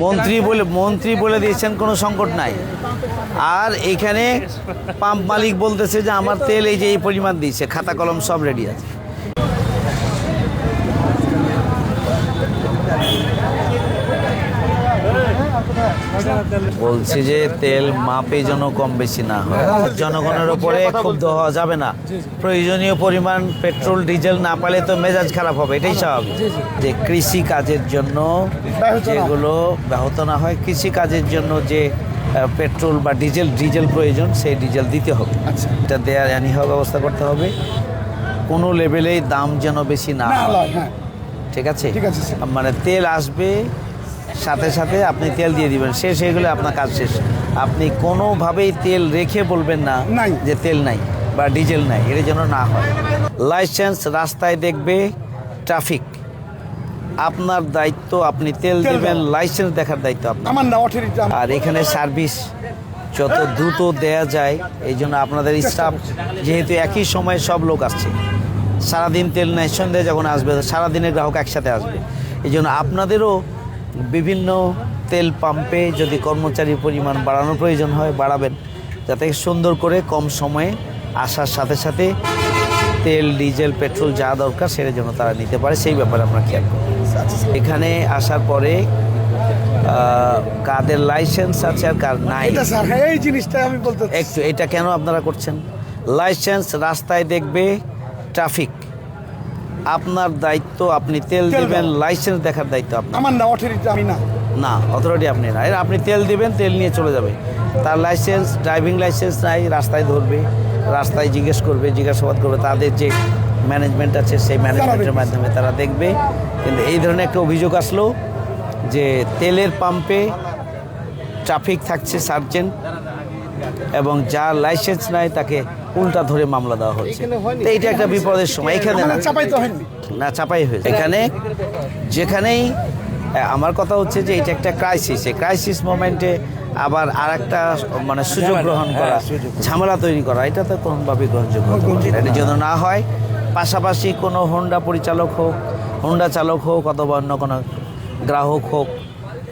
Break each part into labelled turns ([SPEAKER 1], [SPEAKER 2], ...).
[SPEAKER 1] মন্ত্রী বলে দিয়েছেন কোনো সংকট নাই। আর এখানে পাম্প মালিক বলতেছে যে আমার তেল এই যে এই পরিমাণ দিয়েছে, খাতা কলম সব রেডি আছে। বলছি যে তেল মাপে যেন কম বেশি না হয়, জনগণের উপরে ক্ষুব্ধ হওয়া যাবে না। প্রয়োজনীয় পরিমাণ পেট্রোল ডিজেল না পেলে তো মেজাজ খারাপ হবে, এটাই স্বাভাবিক। যে কৃষি কাজের জন্য যেগুলো ব্যাহত না হয়, কৃষি কাজের জন্য যে পেট্রোল বা ডিজেল প্রয়োজন, সেই ডিজেল দিতে হবে। এটা দেওয়ার ব্যবস্থা করতে হবে। কোনো লেভেলেই দাম যেন বেশি না হয়। ঠিক আছে, মানে তেল আসবে সাথে সাথে আপনি তেল দিয়ে দিবেন, শেষ হয়ে গেলে আপনার কাজ শেষ। আপনি কোনোভাবেই তেল রেখে বলবেন না যে তেল নাই বা ডিজেল নাই, এটা যেন না হয়। লাইসেন্স রাস্তায় দেখবে ট্রাফিক, আপনার দায়িত্ব, আপনি তেল দিবেন, লাইসেন্স দেখার দায়িত্ব আপনার। আর এখানে সার্ভিস যত দ্রুত দেয়া যায়, এই জন্য আপনাদের স্টাফ, যেহেতু একই সময়ে সব লোক আসছে, সারাদিন তেল নেয়, সন্ধ্যায় যখন আসবে সারাদিনের গ্রাহক একসাথে আসবে, এই জন্য আপনাদেরও বিভিন্ন তেল পাম্পে যদি কর্মচারীর পরিমাণ বাড়ানোর প্রয়োজন হয় বাড়াবেন, যাতে সুন্দর করে কম সময়ে আসার সাথে সাথে তেল ডিজেল পেট্রোল যা দরকার সেটার জন্য তারা নিতে পারে, সেই ব্যাপারে আমরা খেয়াল করি। এখানে আসার পরে কাদের লাইসেন্স আছে আর কার নাই,
[SPEAKER 2] এই জিনিসটা আমি বলতে
[SPEAKER 1] একটু এটা কেন আপনারা করছেন? লাইসেন্স রাস্তায় দেখবে ট্রাফিক, আপনার দায়িত্ব, আপনি তেল দিবেন, লাইসেন্স দেখার দায়িত্ব আপনার।
[SPEAKER 2] আমার না অথরিটি, আমি না
[SPEAKER 1] অথরিটি আপনি না। আপনি তেল দিবেন, তেল নিয়ে চলে যাবে, তার লাইসেন্স ড্রাইভিং লাইসেন্স নাই, রাস্তায় ধরবে, রাস্তায় জিজ্ঞাসাবাদ করবে, তাদের যে ম্যানেজমেন্ট আছে সেই ম্যানেজমেন্টের মাধ্যমে তারা দেখবে। কিন্তু এই ধরনের একটা অভিযোগ আসলো যে তেলের পাম্পে ট্রাফিক থাকছে সার্জেন্ট, এবং যার লাইসেন্স নাই তাকে উল্টা ধরে মামলা দেওয়া হচ্ছে। তো এইটা একটা বিপদের সময়। এখানে না চাপাই হয়েছে, এখানে যেখানেই আমার কথা হচ্ছে যে এটা একটা ক্রাইসিস, এই ক্রাইসিস মোমেন্টে আবার আর একটা মানে সুযোগ গ্রহণ করা, ঝামেলা তৈরি করা, এটা তো কোনোভাবেই গ্রহণযোগ্য। এটা যেন না হয়। পাশাপাশি কোনো হোন্ডা পরিচালক হোক, হোন্ডা চালক হোক, অথবা অন্য কোনো গ্রাহক হোক,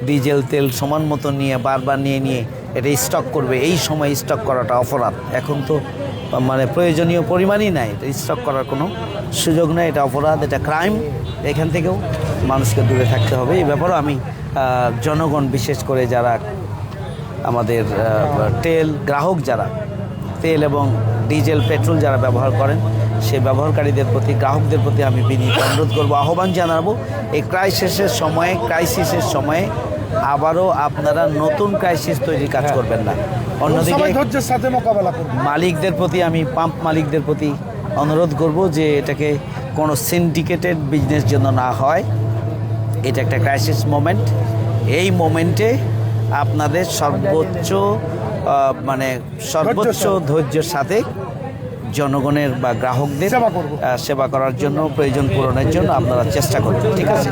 [SPEAKER 1] ডিজেল তেল সমান মতো নিয়ে বারবার নিয়ে এটা স্টক করবে, এই সময় স্টক করাটা অপরাধ। এখন তো মানে প্রয়োজনীয় পরিমাণই নাই, এটা স্টক করার কোনো সুযোগ নেই, এটা অপরাধ, এটা ক্রাইম। এখান থেকেও মানুষকে দূরে থাকতে হবে। এই ব্যাপারেও আমি জনগণ, বিশেষ করে যারা আমাদের গ্রাহক যারা তেল এবং ডিজেল পেট্রোল যারা ব্যবহার করেন, সেই ব্যবহারকারীদের প্রতি, গ্রাহকদের প্রতি আমি বিনীত অনুরোধ করবো, আহ্বান জানাবো, এই ক্রাইসিসের সময়ে আবারও আপনারা নতুন ক্রাইসিস তৈরির কাজ করবেন না। অন্যদিকে মালিকদের প্রতি, আমি পাম্প মালিকদের প্রতি অনুরোধ করব যে এটাকে কোনো সিন্ডিকেটেড বিজনেস যেন না হয়। এটা একটা ক্রাইসিস মোমেন্ট, এই মোমেন্টে আপনাদের সর্বোচ্চ ধৈর্যের সাথে জনগণের বা গ্রাহকদের সেবা করার জন্য, প্রয়োজন পূরণের জন্য আপনারা চেষ্টা করবেন। ঠিক আছে।